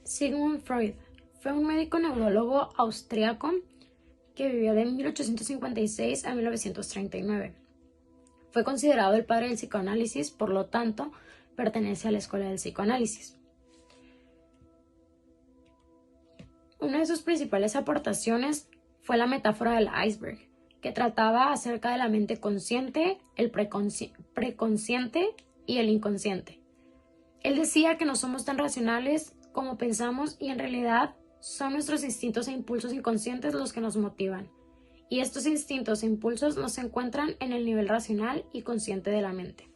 Sigmund Freud fue un médico neurólogo austriaco que vivió de 1856 a 1939. Fue considerado el padre del psicoanálisis, por lo tanto, pertenece a la escuela del psicoanálisis. Una de sus principales aportaciones fue la metáfora del iceberg, que trataba acerca de la mente consciente, el preconsciente y el inconsciente. Él decía que no somos tan racionales como pensamos y en realidad son nuestros instintos e impulsos inconscientes los que nos motivan. Y estos instintos e impulsos no se encuentran en el nivel racional y consciente de la mente.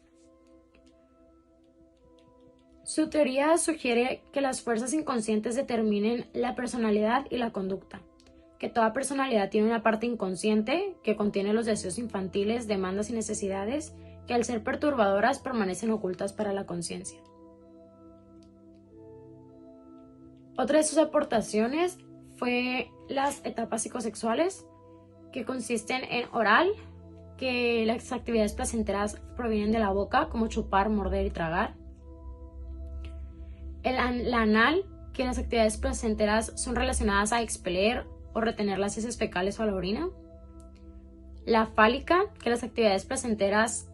Su teoría sugiere que las fuerzas inconscientes determinen la personalidad y la conducta, que toda personalidad tiene una parte inconsciente que contiene los deseos infantiles, demandas y necesidades que al ser perturbadoras permanecen ocultas para la conciencia. Otra de sus aportaciones fue las etapas psicosexuales, que consisten en oral, que las actividades placenteras provienen de la boca, como chupar, morder y tragar. La anal, que las actividades placenteras son relacionadas a expeler o retener las heces fecales o la orina. La fálica, que las actividades placenteras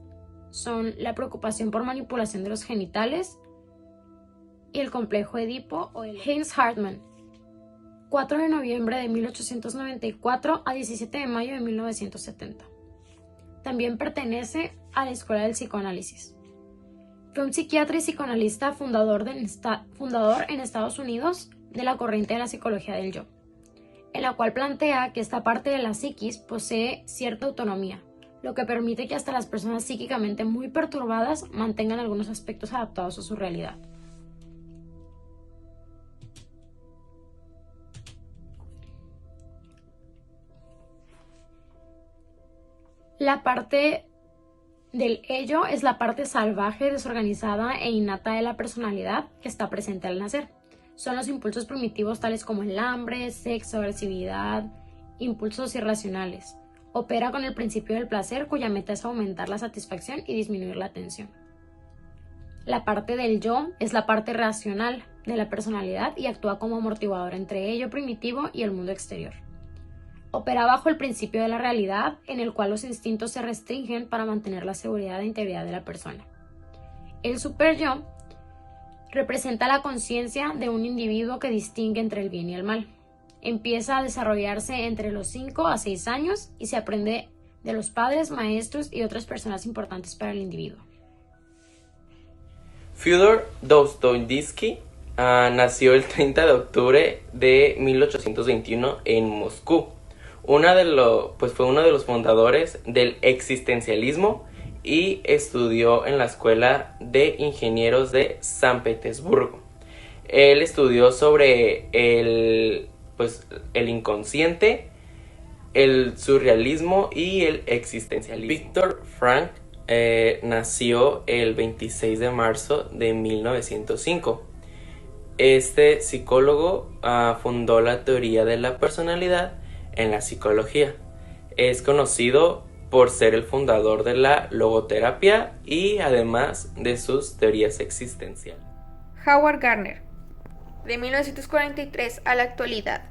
son la preocupación por manipulación de los genitales. Y el complejo Edipo o el Heinz Hartmann, 4 de noviembre de 1894 a 17 de mayo de 1970. También pertenece a la escuela del psicoanálisis. Fue un psiquiatra y psicoanalista fundador en Estados Unidos de la corriente de la psicología del yo, en la cual plantea que esta parte de la psiquis posee cierta autonomía, lo que permite que hasta las personas psíquicamente muy perturbadas mantengan algunos aspectos adaptados a su realidad. La parte del ello es la parte salvaje, desorganizada e innata de la personalidad que está presente al nacer. Son los impulsos primitivos tales como el hambre, sexo, agresividad, impulsos irracionales. Opera con el principio del placer, cuya meta es aumentar la satisfacción y disminuir la tensión. La parte del yo es la parte racional de la personalidad y actúa como amortiguador entre ello primitivo y el mundo exterior. Opera bajo el principio de la realidad, en el cual los instintos se restringen para mantener la seguridad e integridad de la persona. El superyo representa la conciencia de un individuo que distingue entre el bien y el mal. Empieza a desarrollarse entre los 5 a 6 años y se aprende de los padres, maestros y otras personas importantes para el individuo. Fyodor Dostoyevsky nació el 30 de octubre de 1821 en Moscú. Fue uno de los fundadores del existencialismo y estudió en la Escuela de Ingenieros de San Petersburgo. Él estudió sobre el inconsciente, el surrealismo y el existencialismo. Viktor Frankl nació el 26 de marzo de 1905. Este psicólogo fundó la teoría de la personalidad en la psicología. Es conocido por ser el fundador de la logoterapia y además de sus teorías existenciales. Howard Gardner, de 1943 a la actualidad.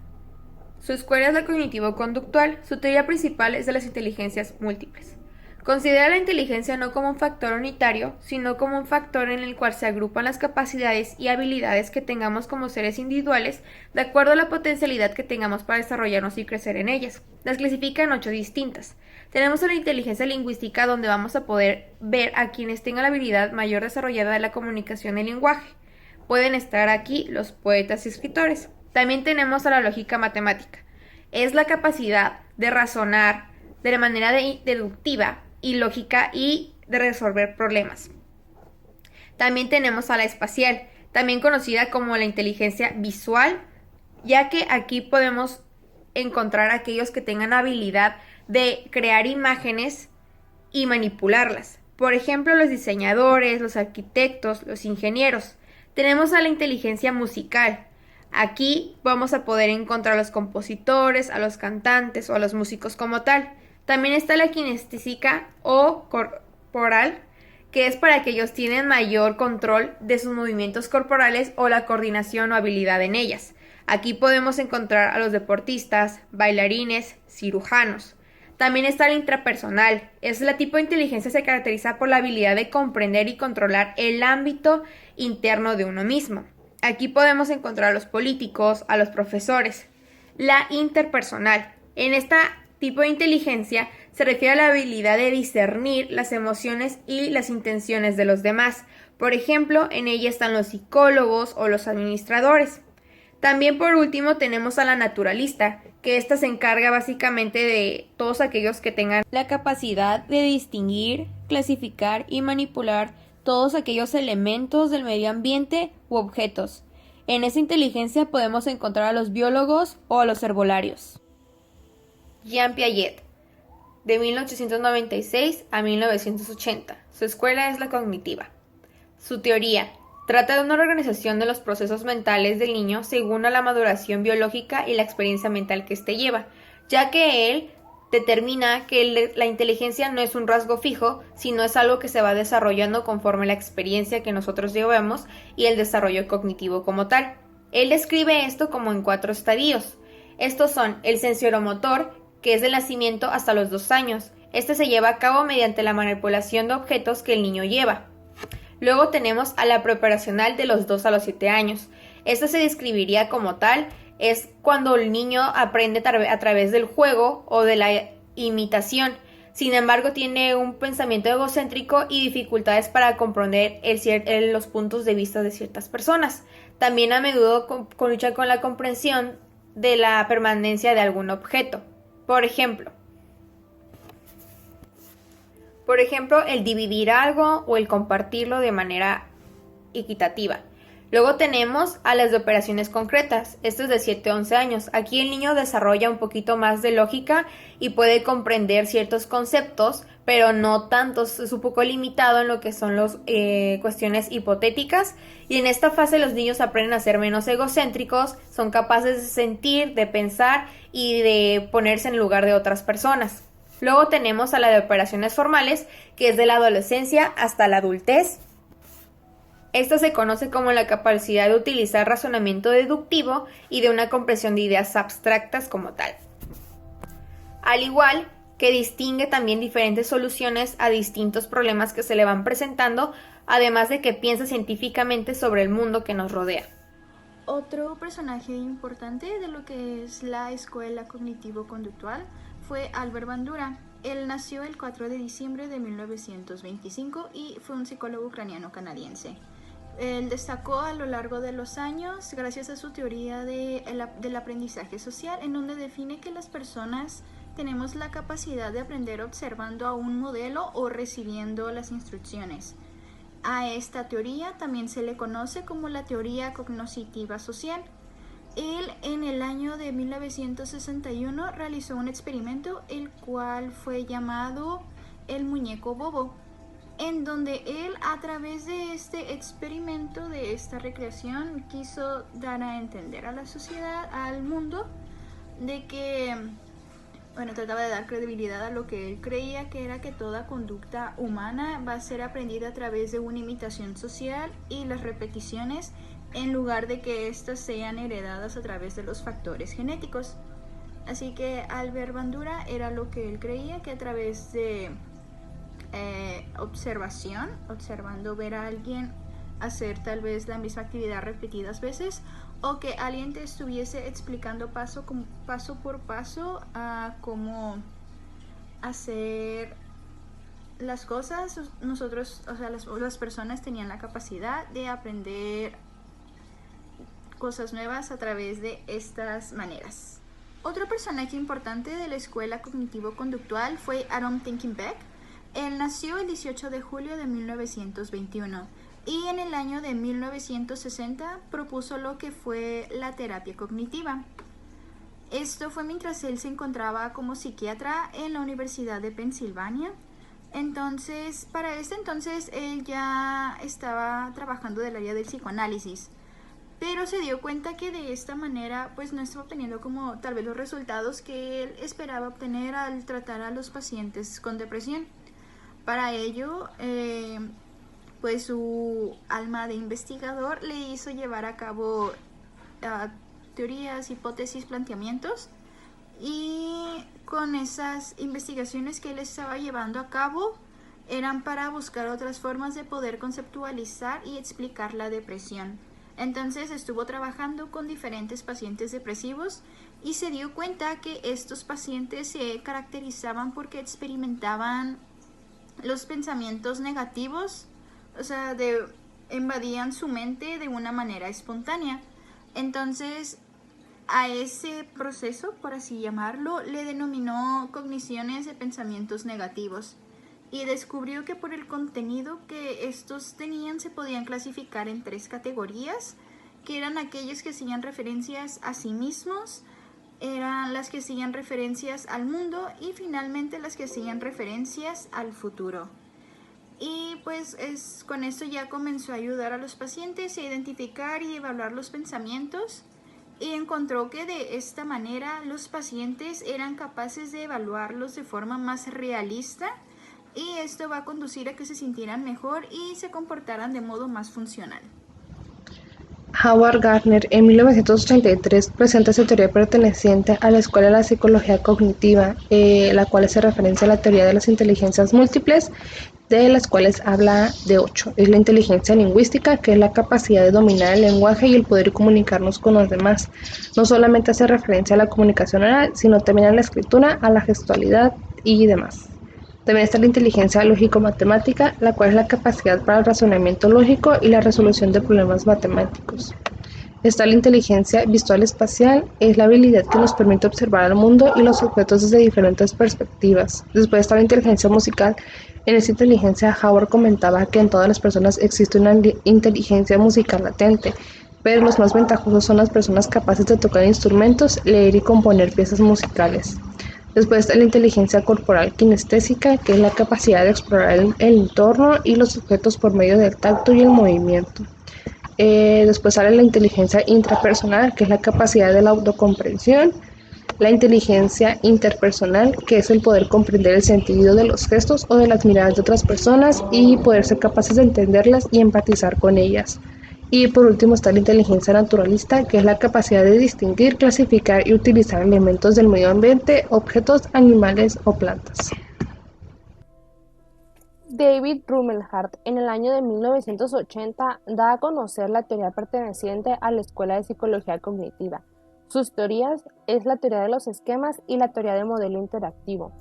Su escuela es la cognitivo-conductual. Su teoría principal es de las inteligencias múltiples. Considera la inteligencia no como un factor unitario, sino como un factor en el cual se agrupan las capacidades y habilidades que tengamos como seres individuales de acuerdo a la potencialidad que tengamos para desarrollarnos y crecer en ellas. Las clasifica en 8 distintas. Tenemos a la inteligencia lingüística, donde vamos a poder ver a quienes tengan la habilidad mayor desarrollada de la comunicación y el lenguaje. Pueden estar aquí los poetas y escritores. También tenemos a la lógica matemática. Es la capacidad de razonar de manera deductiva y lógica y de resolver problemas. También tenemos a la espacial, también conocida como la inteligencia visual, ya que aquí podemos encontrar a aquellos que tengan habilidad de crear imágenes y manipularlas. Por ejemplo, los diseñadores, los arquitectos, los ingenieros. Tenemos a la inteligencia musical. Aquí vamos a poder encontrar a los compositores, a los cantantes o a los músicos como tal. También está la kinestésica o corporal, que es para aquellos que tienen mayor control de sus movimientos corporales o la coordinación o habilidad en ellas. Aquí podemos encontrar a los deportistas, bailarines, cirujanos. También está el intrapersonal. Es el tipo de inteligencia que se caracteriza por la habilidad de comprender y controlar el ámbito interno de uno mismo. Aquí podemos encontrar a los políticos, a los profesores. La interpersonal. En este tipo de inteligencia se refiere a la habilidad de discernir las emociones y las intenciones de los demás. Por ejemplo, en ella están los psicólogos o los administradores. También por último tenemos a la naturalista, que ésta se encarga básicamente de todos aquellos que tengan la capacidad de distinguir, clasificar y manipular todos aquellos elementos del medio ambiente u objetos. En esa inteligencia podemos encontrar a los biólogos o a los herbolarios. Jean Piaget, de 1896 a 1980. Su escuela es la cognitiva. Su teoría trata de una organización de los procesos mentales del niño según a la maduración biológica y la experiencia mental que éste lleva, ya que él determina que la inteligencia no es un rasgo fijo, sino es algo que se va desarrollando conforme la experiencia que nosotros llevamos y el desarrollo cognitivo como tal. Él describe esto como en 4 estadios. Estos son el sensoromotor, que es del nacimiento hasta los 2 años. Este se lleva a cabo mediante la manipulación de objetos que el niño lleva. Luego tenemos a la preoperacional de los 2 a los 7 años. Esta se describiría como tal, es cuando el niño aprende a través del juego o de la imitación. Sin embargo, tiene un pensamiento egocéntrico y dificultades para comprender los puntos de vista de ciertas personas. También a menudo lucha con la comprensión de la permanencia de algún objeto. Por ejemplo, el dividir algo o el compartirlo de manera equitativa. Luego tenemos a las de operaciones concretas. Esto es de 7 a 11 años. Aquí el niño desarrolla un poquito más de lógica y puede comprender ciertos conceptos, pero no tanto, es un poco limitado en lo que son las cuestiones hipotéticas. Y en esta fase los niños aprenden a ser menos egocéntricos, son capaces de sentir, de pensar y de ponerse en lugar de otras personas. Luego tenemos a la de operaciones formales, que es de la adolescencia hasta la adultez. Esta se conoce como la capacidad de utilizar razonamiento deductivo y de una comprensión de ideas abstractas como tal. Al igual que distingue también diferentes soluciones a distintos problemas que se le van presentando, además de que piensa científicamente sobre el mundo que nos rodea. Otro personaje importante de lo que es la escuela cognitivo-conductual fue Albert Bandura. Él nació el 4 de diciembre de 1925 y fue un psicólogo ucraniano-canadiense. Él destacó a lo largo de los años gracias a su teoría del aprendizaje social, en donde define que las personas tenemos la capacidad de aprender observando a un modelo o recibiendo las instrucciones. A esta teoría también se le conoce como la teoría cognoscitiva social. Él en el año de 1961 realizó un experimento el cual fue llamado el muñeco bobo, en donde él a través de este experimento, de esta recreación, quiso dar a entender a la sociedad, al mundo, de que, trataba de dar credibilidad a lo que él creía que era que toda conducta humana va a ser aprendida a través de una imitación social y las repeticiones, en lugar de que éstas sean heredadas a través de los factores genéticos. Así que Albert Bandura era lo que él creía, que a través de observación, observando ver a alguien hacer tal vez la misma actividad repetidas veces, o que alguien te estuviese explicando paso por paso a cómo hacer las cosas, nosotros, las personas tenían la capacidad de aprender cosas nuevas a través de estas maneras. Otro personaje importante de la escuela cognitivo-conductual fue Aaron Thinking Beck. Él nació el 18 de julio de 1921 y en el año de 1960 propuso lo que fue la terapia cognitiva. Esto fue mientras él se encontraba como psiquiatra en la Universidad de Pensilvania. Entonces, para este entonces él ya estaba trabajando del área del psicoanálisis, pero se dio cuenta que de esta manera pues no estaba obteniendo como tal vez los resultados que él esperaba obtener al tratar a los pacientes con depresión. Para ello pues su alma de investigador le hizo llevar a cabo teorías, hipótesis, planteamientos, y con esas investigaciones que él estaba llevando a cabo eran para buscar otras formas de poder conceptualizar y explicar la depresión. Entonces estuvo trabajando con diferentes pacientes depresivos y se dio cuenta que estos pacientes se caracterizaban porque experimentaban los pensamientos negativos, o sea, invadían su mente de una manera espontánea. Entonces, a ese proceso, por así llamarlo, le denominó cogniciones de pensamientos negativos y descubrió que por el contenido que estos tenían se podían clasificar en 3 categorías, que eran aquellos que hacían referencias a sí mismos, eran las que hacían referencias al mundo y finalmente las que hacían referencias al futuro. Y pues con esto ya comenzó a ayudar a los pacientes a identificar y evaluar los pensamientos, y encontró que de esta manera los pacientes eran capaces de evaluarlos de forma más realista, y esto va a conducir a que se sintieran mejor y se comportaran de modo más funcional. Howard Gardner en 1983 presenta su teoría perteneciente a la Escuela de la Psicología Cognitiva, la cual hace referencia a la teoría de las inteligencias múltiples, de las cuales habla de 8. Es la inteligencia lingüística, que es la capacidad de dominar el lenguaje y el poder comunicarnos con los demás. No solamente hace referencia a la comunicación oral, sino también a la escritura, a la gestualidad y demás. También está la inteligencia lógico-matemática, la cual es la capacidad para el razonamiento lógico y la resolución de problemas matemáticos. Está la inteligencia visual-espacial, es la habilidad que nos permite observar al mundo y los objetos desde diferentes perspectivas. Después está la inteligencia musical. En esta inteligencia, Howard comentaba que en todas las personas existe una inteligencia musical latente, pero los más ventajosos son las personas capaces de tocar instrumentos, leer y componer piezas musicales. Después está la inteligencia corporal kinestésica, que es la capacidad de explorar el entorno y los objetos por medio del tacto y el movimiento. Después sale la inteligencia intrapersonal, que es la capacidad de la autocomprensión. La inteligencia interpersonal, que es el poder comprender el sentido de los gestos o de las miradas de otras personas y poder ser capaces de entenderlas y empatizar con ellas. Y por último está la inteligencia naturalista, que es la capacidad de distinguir, clasificar y utilizar elementos del medio ambiente, objetos, animales o plantas. David Rumelhart, en el año de 1980, da a conocer la teoría perteneciente a la Escuela de Psicología Cognitiva. Sus teorías es la teoría de los esquemas y la teoría de modelo interactivo.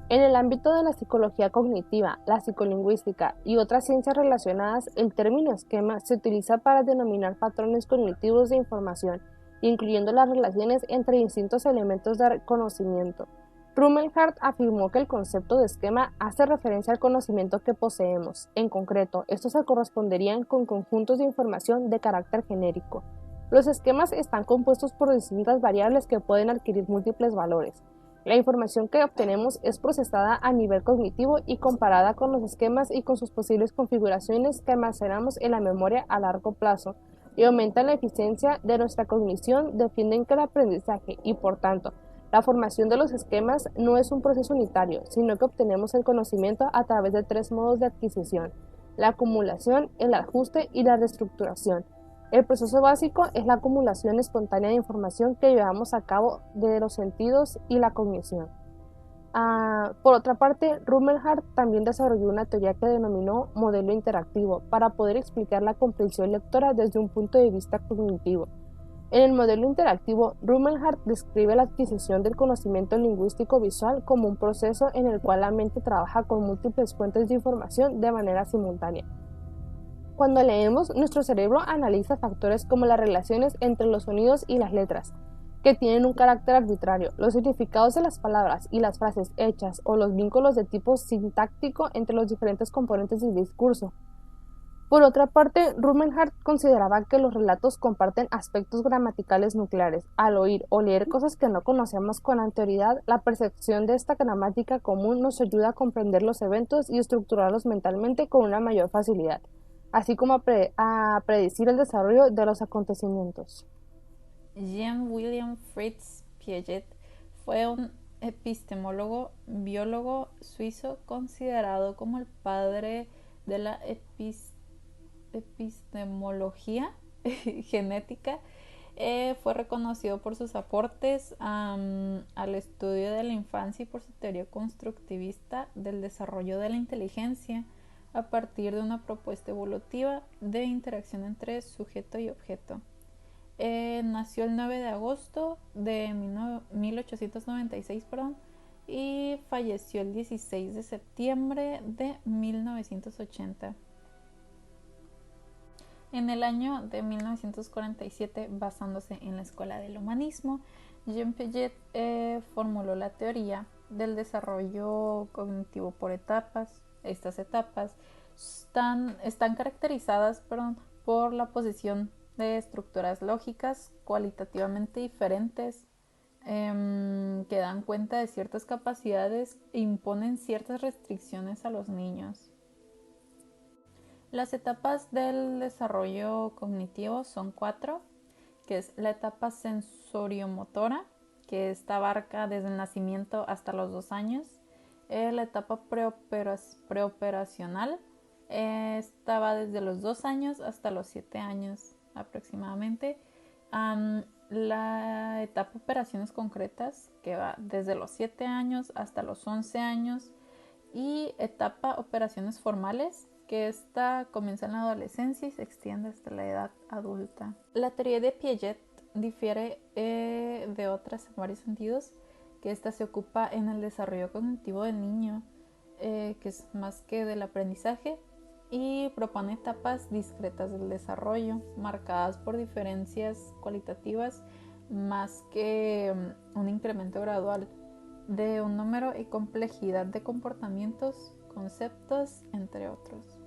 En el ámbito de la psicología cognitiva, la psicolingüística y otras ciencias relacionadas, el término esquema se utiliza para denominar patrones cognitivos de información, incluyendo las relaciones entre distintos elementos de conocimiento. Rumelhart afirmó que el concepto de esquema hace referencia al conocimiento que poseemos. En concreto, estos se corresponderían con conjuntos de información de carácter genérico. Los esquemas están compuestos por distintas variables que pueden adquirir múltiples valores. La información que obtenemos es procesada a nivel cognitivo y comparada con los esquemas y con sus posibles configuraciones que almacenamos en la memoria a largo plazo y aumentan la eficiencia de nuestra cognición, defienden que el aprendizaje y, por tanto, la formación de los esquemas no es un proceso unitario, sino que obtenemos el conocimiento a través de 3 modos de adquisición: la acumulación, el ajuste y la reestructuración. El proceso básico es la acumulación espontánea de información que llevamos a cabo de los sentidos y la cognición. Por otra parte, Rumelhart también desarrolló una teoría que denominó modelo interactivo para poder explicar la comprensión lectora desde un punto de vista cognitivo. En el modelo interactivo, Rumelhart describe la adquisición del conocimiento lingüístico visual como un proceso en el cual la mente trabaja con múltiples fuentes de información de manera simultánea. Cuando leemos, nuestro cerebro analiza factores como las relaciones entre los sonidos y las letras, que tienen un carácter arbitrario, los significados de las palabras y las frases hechas o los vínculos de tipo sintáctico entre los diferentes componentes del discurso. Por otra parte, Rumelhart consideraba que los relatos comparten aspectos gramaticales nucleares. Al oír o leer cosas que no conocemos con anterioridad, la percepción de esta gramática común nos ayuda a comprender los eventos y estructurarlos mentalmente con una mayor facilidad, así como a predecir el desarrollo de los acontecimientos. Jean-William Fritz Piaget fue un epistemólogo, biólogo suizo considerado como el padre de la epistemología epistemología genética, fue reconocido por sus aportes al estudio de la infancia y por su teoría constructivista del desarrollo de la inteligencia a partir de una propuesta evolutiva de interacción entre sujeto y objeto. Nació el 9 de agosto de 1896, y falleció el 16 de septiembre de 1980. En el año de 1947, basándose en la Escuela del Humanismo, Jean Piaget formuló la teoría del desarrollo cognitivo por etapas. Estas etapas están caracterizadas por la posición de estructuras lógicas cualitativamente diferentes, que dan cuenta de ciertas capacidades e imponen ciertas restricciones a los niños. Las etapas del desarrollo cognitivo son 4, que es la etapa sensoriomotora, que esta abarca desde el nacimiento hasta los 2 años. La etapa preoperacional, esta va desde los 2 años hasta los 7 años aproximadamente. La etapa operaciones concretas, que va desde los 7 años hasta los 11 años. Y etapa operaciones formales, que esta comienza en la adolescencia y se extiende hasta la edad adulta. La teoría de Piaget difiere de otras en varios sentidos, que esta se ocupa en el desarrollo cognitivo del niño, que es más que del aprendizaje, y propone etapas discretas del desarrollo, marcadas por diferencias cualitativas más que un incremento gradual de un número y complejidad de comportamientos, conceptos, entre otros.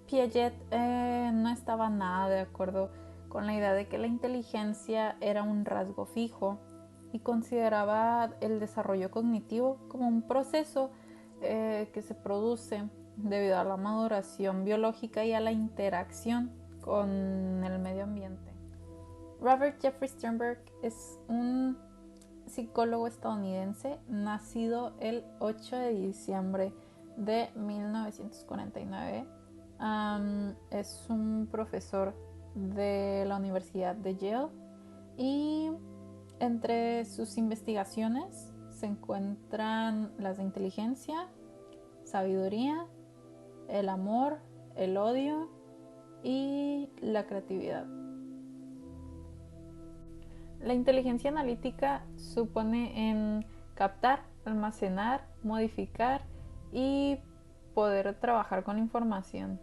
Piaget no estaba nada de acuerdo con la idea de que la inteligencia era un rasgo fijo y consideraba el desarrollo cognitivo como un proceso que se produce debido a la maduración biológica y a la interacción con el medio ambiente. Robert Jeffrey Sternberg es un psicólogo estadounidense nacido el 8 de diciembre de 1949. Es un profesor de la Universidad de Yale y entre sus investigaciones se encuentran las de inteligencia, sabiduría, el amor, el odio y la creatividad. La inteligencia analítica supone en captar, almacenar, modificar y poder trabajar con la información.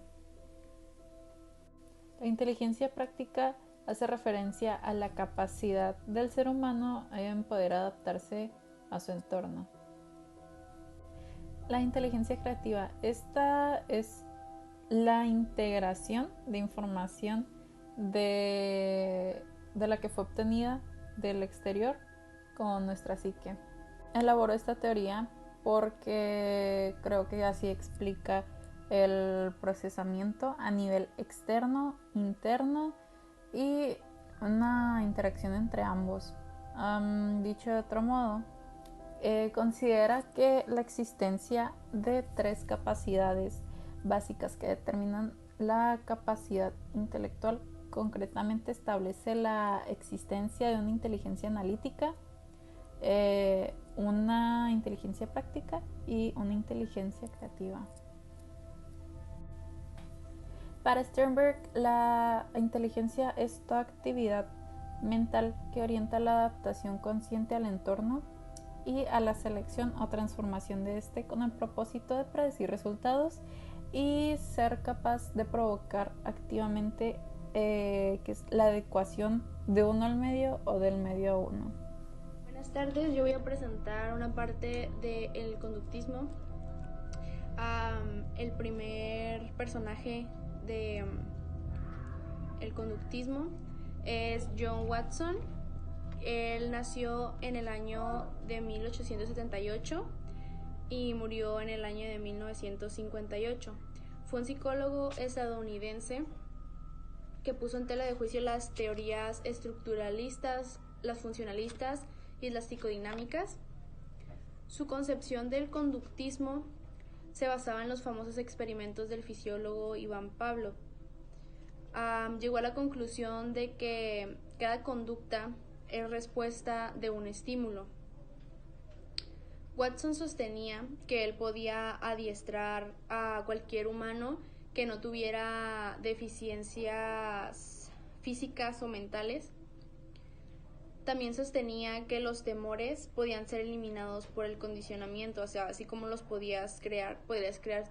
La inteligencia práctica hace referencia a la capacidad del ser humano en poder adaptarse a su entorno. La inteligencia creativa, esta es la integración de información de la que fue obtenida del exterior con nuestra psique. Elaboró esta teoría porque creo que así explica el procesamiento a nivel externo, interno y una interacción entre ambos. Dicho de otro modo, considera que la existencia de 3 capacidades básicas que determinan la capacidad intelectual concretamente establece la existencia de una inteligencia analítica, una inteligencia práctica y una inteligencia creativa. Para Sternberg, la inteligencia es toda actividad mental que orienta la adaptación consciente al entorno y a la selección o transformación de este con el propósito de predecir resultados y ser capaz de provocar activamente que es la adecuación de uno al medio o del medio a uno. Buenas tardes, yo voy a presentar una parte del conductismo. El primer personaje del conductismo es John Watson. Él nació en el año de 1878 y murió en el año de 1958. Fue un psicólogo estadounidense que puso en tela de juicio las teorías estructuralistas, las funcionalistas y las psicodinámicas. Su concepción del conductismo se basaba en los famosos experimentos del fisiólogo Ivan Pavlov, Llegó a la conclusión de que cada conducta es respuesta de un estímulo. Watson sostenía que él podía adiestrar a cualquier humano que no tuviera deficiencias físicas o mentales. También sostenía que los temores podían ser eliminados por el condicionamiento, o sea, así como los podrías crear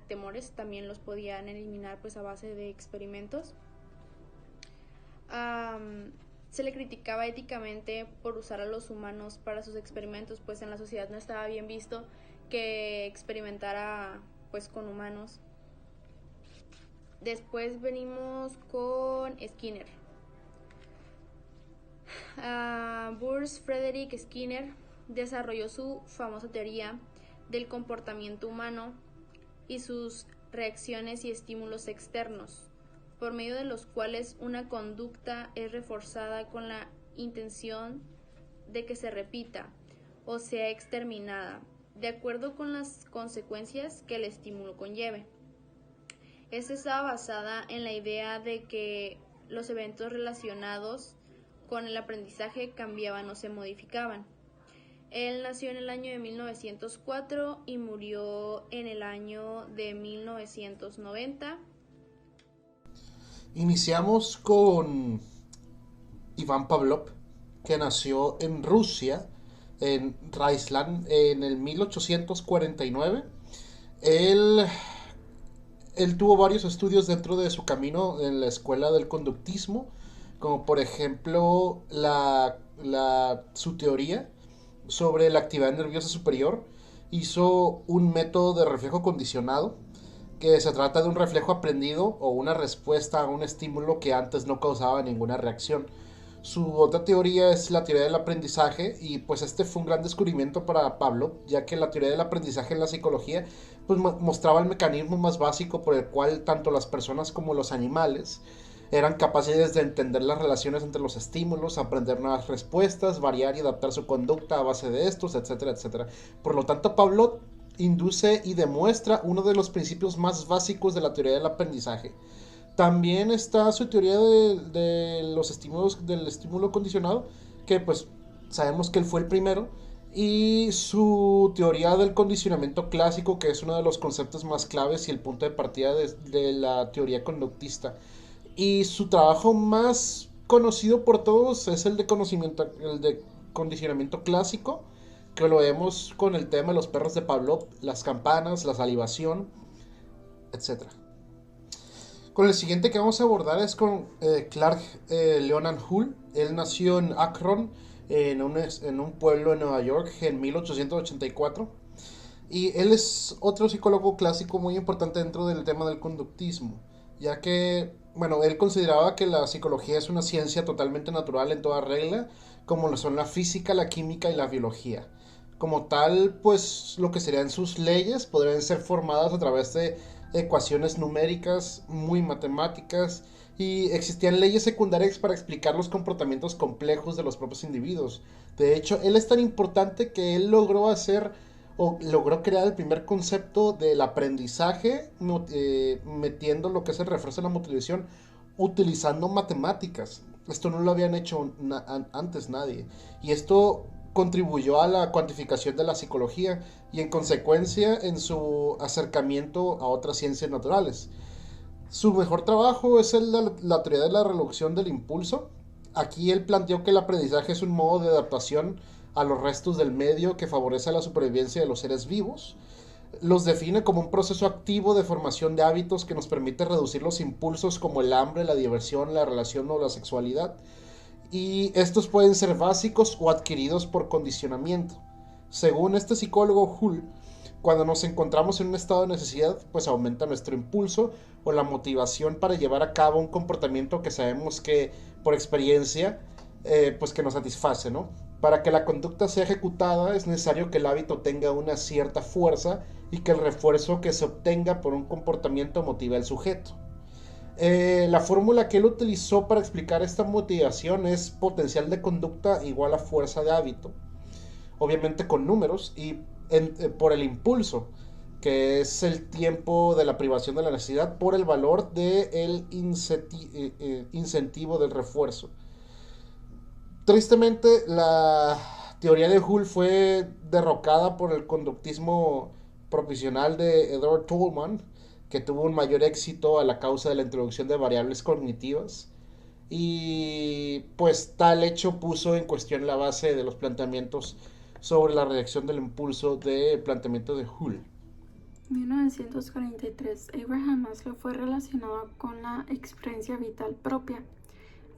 temores, también los podían eliminar pues a base de experimentos. Se le criticaba éticamente por usar a los humanos para sus experimentos, pues en la sociedad no estaba bien visto que experimentara pues con humanos. Después venimos con Skinner. Bruce Frederick Skinner desarrolló su famosa teoría del comportamiento humano y sus reacciones y estímulos externos, por medio de los cuales una conducta es reforzada con la intención de que se repita o sea exterminada, de acuerdo con las consecuencias que el estímulo conlleve. Esta estaba basada en la idea de que los eventos relacionados con el aprendizaje cambiaban o se modificaban. Él nació en el año de 1904 y murió en el año de 1990. Iniciamos con Iván Pavlov, que nació en Rusia, en Riazán, en el 1849. Él tuvo varios estudios dentro de su camino en la escuela del conductismo, como por ejemplo su teoría sobre la actividad nerviosa superior. Hizo un método de reflejo condicionado, que se trata de un reflejo aprendido o una respuesta a un estímulo que antes no causaba ninguna reacción. Su otra teoría es la teoría del aprendizaje, y pues este fue un gran descubrimiento para Pablo, ya que la teoría del aprendizaje en la psicología pues mostraba el mecanismo más básico por el cual tanto las personas como los animales eran capaces de entender las relaciones entre los estímulos, aprender nuevas respuestas, variar y adaptar su conducta a base de estos, etcétera, etcétera. Por lo tanto, Pavlov induce y demuestra uno de los principios más básicos de la teoría del aprendizaje. También está su teoría de los estímulos, del estímulo condicionado, que pues sabemos que él fue el primero, y su teoría del condicionamiento clásico, que es uno de los conceptos más claves y el punto de partida de la teoría conductista. Y su trabajo más conocido por todos es el de condicionamiento clásico, que lo vemos con el tema de los perros de Pavlov, las campanas, la salivación, etc. Con el siguiente que vamos a abordar es con Clark Leonard Hull. Él nació en Akron, en un pueblo de Nueva York, en 1884. Y él es otro psicólogo clásico muy importante dentro del tema del conductismo, ya que, bueno, él consideraba que la psicología es una ciencia totalmente natural en toda regla, como lo son la física, la química y la biología. Como tal, pues lo que serían sus leyes podrían ser formadas a través de ecuaciones numéricas muy matemáticas, y existían leyes secundarias para explicar los comportamientos complejos de los propios individuos. De hecho, él es tan importante que él logró crear el primer concepto del aprendizaje, metiendo lo que es el refuerzo de la motivación, utilizando matemáticas. Esto no lo habían hecho antes nadie, y esto contribuyó a la cuantificación de la psicología y en consecuencia en su acercamiento a otras ciencias naturales. Su mejor trabajo es la teoría de la reducción del impulso. Aquí él planteó que el aprendizaje es un modo de adaptación a los restos del medio que favorece la supervivencia de los seres vivos. Los define como un proceso activo de formación de hábitos que nos permite reducir los impulsos como el hambre, la diversión, la relación o la sexualidad. Y estos pueden ser básicos o adquiridos por condicionamiento. Según este psicólogo Hull, cuando nos encontramos en un estado de necesidad, pues aumenta nuestro impulso o la motivación para llevar a cabo un comportamiento que sabemos que por experiencia pues que nos satisface, ¿no? Para que la conducta sea ejecutada es necesario que el hábito tenga una cierta fuerza y que el refuerzo que se obtenga por un comportamiento motive al sujeto. La fórmula que él utilizó para explicar esta motivación es potencial de conducta igual a fuerza de hábito, obviamente con números, y por el impulso. que es el tiempo de la privación de la necesidad por el valor del incentivo del refuerzo. Tristemente, la teoría de Hull fue derrocada por el conductismo provisional de Edward Tolman, que tuvo un mayor éxito a la causa de la introducción de variables cognitivas, y pues tal hecho puso en cuestión la base de los planteamientos sobre la reacción del impulso del planteamiento de Hull. En 1943, Abraham Maslow fue relacionado con la experiencia vital propia.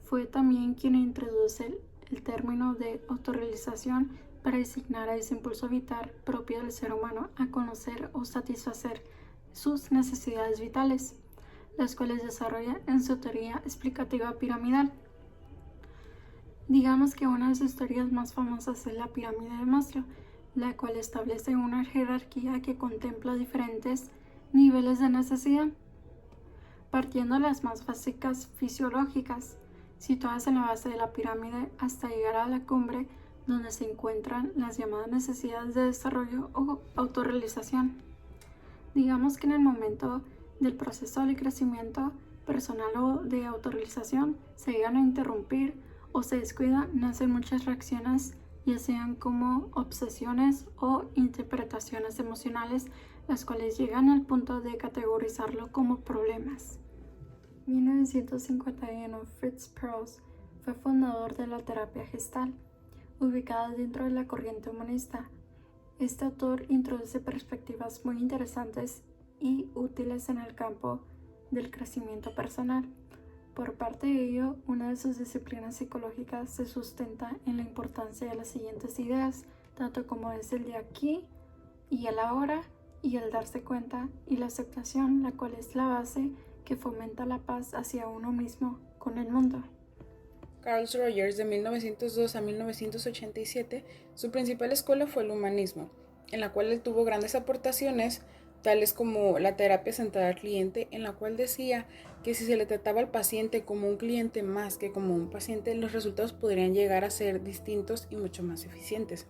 Fue también quien introduce el término de autorrealización para designar a ese impulso vital propio del ser humano a conocer o satisfacer sus necesidades vitales, las cuales desarrolla en su teoría explicativa piramidal. Digamos que una de sus teorías más famosas es la pirámide de Maslow, la cual establece una jerarquía que contempla diferentes niveles de necesidad, partiendo de las más básicas fisiológicas, situadas en la base de la pirámide hasta llegar a la cumbre, donde se encuentran las llamadas necesidades de desarrollo o autorrealización. Digamos que en el momento del proceso de crecimiento personal o de autorrealización se llegan a interrumpir o se descuida, nacen muchas reacciones, ya sean como obsesiones o interpretaciones emocionales, las cuales llegan al punto de categorizarlo como problemas. En 1951, Fritz Perls fue fundador de la terapia gestal, ubicada dentro de la corriente humanista. Este autor introduce perspectivas muy interesantes y útiles en el campo del crecimiento personal. Por parte de ello, una de sus disciplinas psicológicas se sustenta en la importancia de las siguientes ideas, tanto como es el de aquí y el ahora y el darse cuenta y la aceptación, la cual es la base que fomenta la paz hacia uno mismo con el mundo. Carl Rogers, de 1902 a 1987, su principal escuela fue el humanismo, en la cual él tuvo grandes aportaciones, tales como la terapia centrada al cliente, en la cual decía que si se le trataba al paciente como un cliente más que como un paciente, los resultados podrían llegar a ser distintos y mucho más eficientes.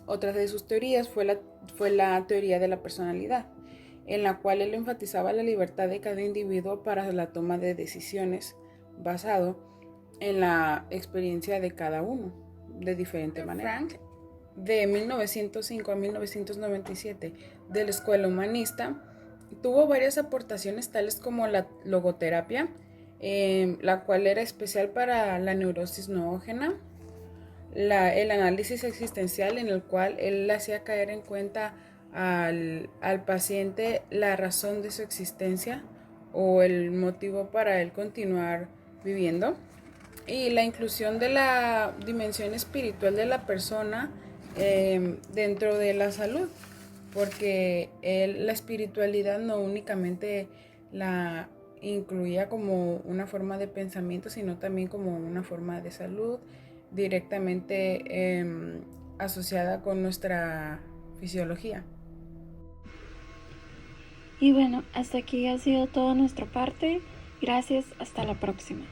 Otra de sus teorías fue la teoría de la personalidad, en la cual él enfatizaba la libertad de cada individuo para la toma de decisiones basado en la experiencia de cada uno, de diferente manera. Frank, de 1905 a 1997, de la escuela humanista, tuvo varias aportaciones tales como la logoterapia, la cual era especial para la neurosis noógena, el análisis existencial, en el cual él hacía caer en cuenta al paciente la razón de su existencia o el motivo para él continuar viviendo, y la inclusión de la dimensión espiritual de la persona dentro de la salud, porque la espiritualidad no únicamente la incluía como una forma de pensamiento, sino también como una forma de salud directamente asociada con nuestra fisiología. Y bueno, hasta aquí ha sido toda nuestra parte. Gracias, hasta la próxima.